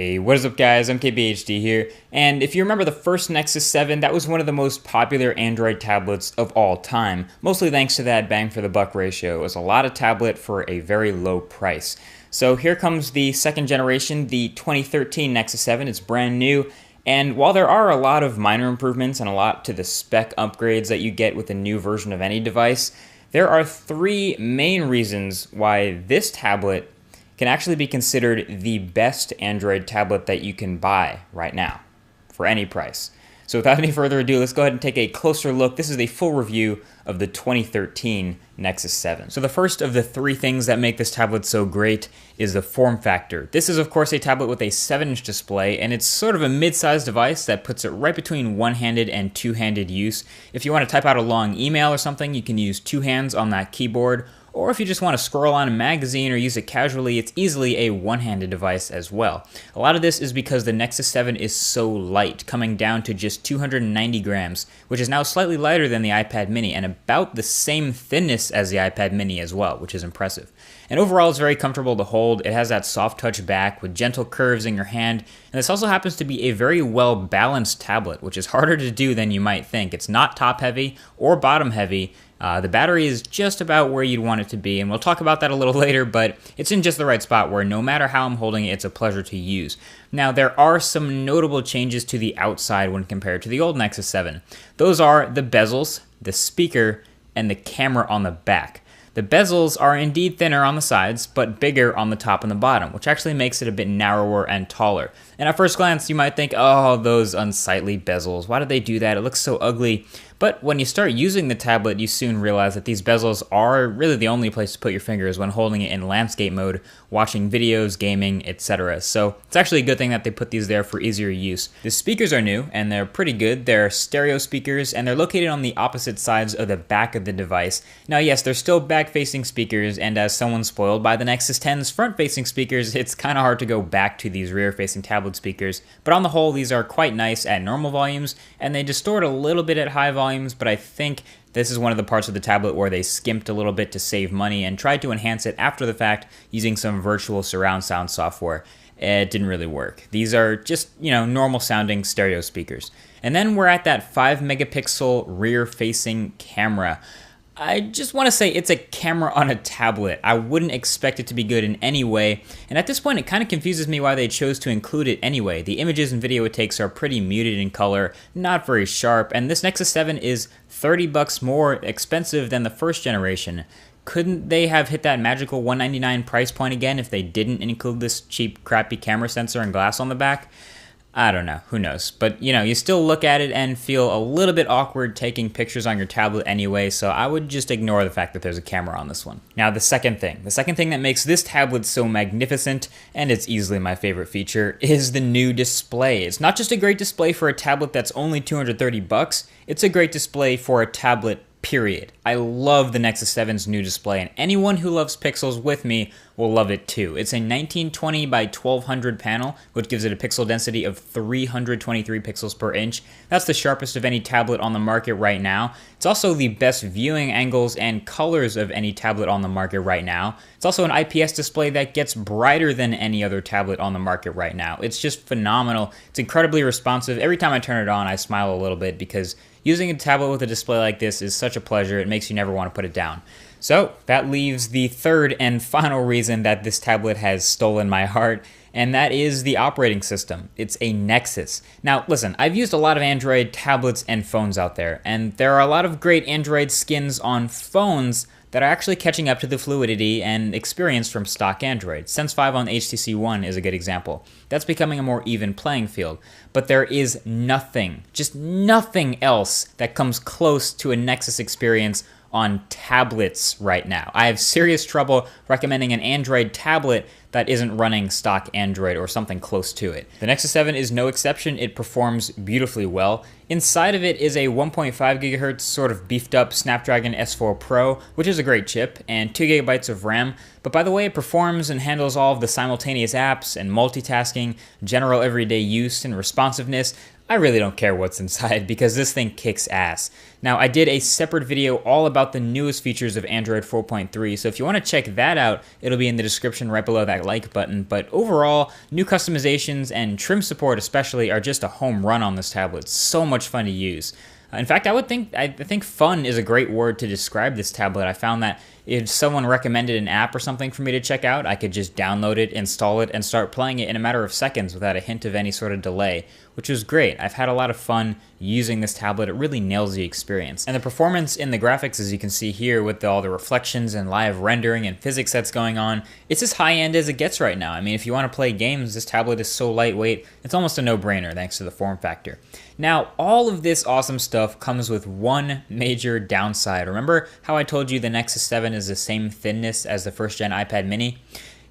Hey, what is up guys, I'm KBHD here, and if you remember the first Nexus 7, that was one of the most popular Android tablets of all time, mostly thanks to that bang for the buck ratio. It was a lot of tablet for a very low price. So here comes the second generation, the 2013 Nexus 7, it's brand new, and while there are a lot of minor improvements and a lot to the spec upgrades that you get with a new version of any device, there are three main reasons why this tablet can actually be considered the best Android tablet that you can buy right now for any price. So without any further ado, let's go ahead and take a closer look. This is a full review of the 2013 Nexus 7. So the first of the three things that make this tablet so great is the form factor. This is of course a tablet with a 7-inch display, and it's sort of a mid-sized device that puts it right between one-handed and two-handed use. If you want to type out a long email or something, you can use two hands on that keyboard. Or if you just want to scroll on a magazine or use it casually, it's easily a one-handed device as well. A lot of this is because the Nexus 7 is so light, coming down to just 290 grams, which is now slightly lighter than the iPad mini and about the same thinness as the iPad mini as well, which is impressive. And overall, it's very comfortable to hold. It has that soft touch back with gentle curves in your hand, and this also happens to be a very well-balanced tablet, which is harder to do than you might think. It's not top-heavy or bottom-heavy. The battery is just about where you'd want it to be, and we'll talk about that a little later, but it's in just the right spot where no matter how I'm holding it, it's a pleasure to use. Now, there are some notable changes to the outside when compared to the old Nexus 7. Those are the bezels, the speaker, and the camera on the back. The bezels are indeed thinner on the sides, but bigger on the top and the bottom, which actually makes it a bit narrower and taller. And at first glance, you might think, oh, those unsightly bezels, why did they do that? It looks so ugly. But when you start using the tablet, you soon realize that these bezels are really the only place to put your fingers when holding it in landscape mode, watching videos, gaming, etc. So it's actually a good thing that they put these there for easier use. The speakers are new, and they're pretty good. They're stereo speakers, and they're located on the opposite sides of the back of the device. Now yes, they're still back-facing speakers, and as someone spoiled by the Nexus 10's front-facing speakers, it's kind of hard to go back to these rear-facing tablet speakers. But on the whole, these are quite nice at normal volumes, and they distort a little bit at high volumes, but I think this is one of the parts of the tablet where they skimped a little bit to save money and tried to enhance it after the fact using some virtual surround sound software. It didn't really work. These are just, normal sounding stereo speakers. And then we're at that 5-megapixel rear-facing camera. I just want to say it's a camera on a tablet. I wouldn't expect it to be good in any way, and at this point it kind of confuses me why they chose to include it anyway. The images and video it takes are pretty muted in color, not very sharp, and this Nexus 7 is $30 more expensive than the first generation. Couldn't they have hit that magical $199 price point again if they didn't include this cheap, crappy camera sensor and glass on the back? I don't know, who knows, but you still look at it and feel a little bit awkward taking pictures on your tablet anyway, so I would just ignore the fact that there's a camera on this one. Now the second thing that makes this tablet so magnificent, and it's easily my favorite feature, is the new display. It's not just a great display for a tablet that's only $230, it's a great display for a tablet, period. I love the Nexus 7's new display, and anyone who loves pixels with me will love it too. It's a 1920 by 1200 panel, which gives it a pixel density of 323 pixels per inch. That's the sharpest of any tablet on the market right now. It's also the best viewing angles and colors of any tablet on the market right now. It's also an IPS display that gets brighter than any other tablet on the market right now. It's just phenomenal. It's incredibly responsive. Every time I turn it on, I smile a little bit because using a tablet with a display like this is such a pleasure. It makes you never want to put it down. So that leaves the third and final reason that this tablet has stolen my heart, and that is the operating system. It's a Nexus. Now listen, I've used a lot of Android tablets and phones out there, and there are a lot of great Android skins on phones that are actually catching up to the fluidity and experience from stock Android. Sense 5 on HTC One is a good example. That's becoming a more even playing field. But there is nothing, just nothing else that comes close to a Nexus experience on tablets right now. I have serious trouble recommending an Android tablet that isn't running stock Android or something close to it. The Nexus 7 is no exception. It performs beautifully well. Inside of it is a 1.5 gigahertz sort of beefed up Snapdragon S4 Pro, which is a great chip, and 2 gigabytes of RAM. But by the way it performs and handles all of the simultaneous apps and multitasking, general everyday use and responsiveness, I really don't care what's inside because this thing kicks ass. Now, I did a separate video all about the newest features of Android 4.3, so if you want to check that out, it'll be in the description right below that like button. But overall, new customizations and trim support especially are just a home run on this tablet. It's so much fun to use. In fact, I think fun is a great word to describe this tablet. I found that if someone recommended an app or something for me to check out, I could just download it, install it, and start playing it in a matter of seconds without a hint of any sort of delay, which was great. I've had a lot of fun using this tablet. It really nails the experience. And the performance in the graphics, as you can see here with all the reflections and live rendering and physics that's going on, it's as high-end as it gets right now. I mean, if you want to play games, this tablet is so lightweight, it's almost a no-brainer thanks to the form factor. Now, all of this awesome stuff comes with one major downside. Remember how I told you the Nexus 7 is the same thinness as the first-gen iPad mini?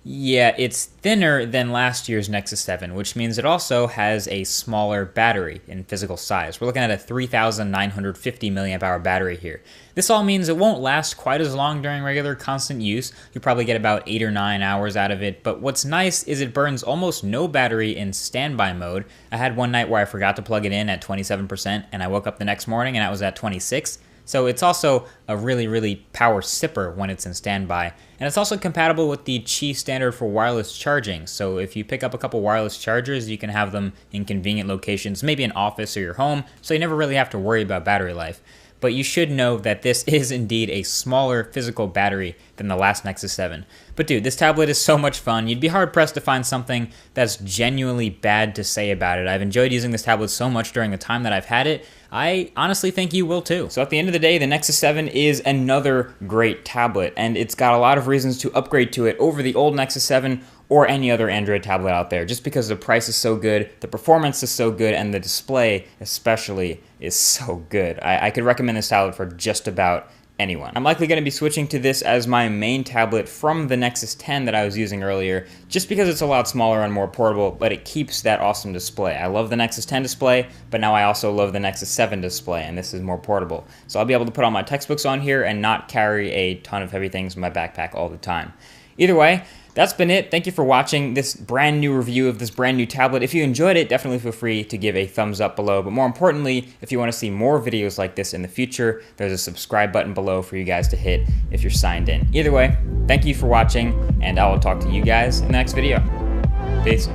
Yeah, it's thinner than last year's Nexus 7, which means it also has a smaller battery in physical size. We're looking at a 3,950 milliamp hour battery here. This all means it won't last quite as long during regular constant use. You'll probably get about 8 or 9 hours out of it, but what's nice is it burns almost no battery in standby mode. I had one night where I forgot to plug it in at 27%, and I woke up the next morning and I was at 26. So it's also a really power sipper when it's in standby. And it's also compatible with the Qi standard for wireless charging. So if you pick up a couple wireless chargers, you can have them in convenient locations, maybe an office or your home, so you never really have to worry about battery life. But you should know that this is indeed a smaller physical battery than the last Nexus 7. But dude, this tablet is so much fun. You'd be hard-pressed to find something that's genuinely bad to say about it. I've enjoyed using this tablet so much during the time that I've had it. I honestly think you will too. So at the end of the day, the Nexus 7 is another great tablet, and it's got a lot of reasons to upgrade to it over the old Nexus 7 or any other Android tablet out there, just because the price is so good, the performance is so good, and the display especially is so good. I could recommend this tablet for just about anyone. I'm likely going to be switching to this as my main tablet from the Nexus 10 that I was using earlier, just because it's a lot smaller and more portable, but it keeps that awesome display. I love the Nexus 10 display, but now I also love the Nexus 7 display, and this is more portable. So I'll be able to put all my textbooks on here and not carry a ton of heavy things in my backpack all the time. Either way, that's been it. Thank you for watching this brand new review of this brand new tablet. If you enjoyed it, definitely feel free to give a thumbs up below. But more importantly, if you want to see more videos like this in the future, there's a subscribe button below for you guys to hit if you're signed in. Either way, thank you for watching, and I will talk to you guys in the next video. Peace.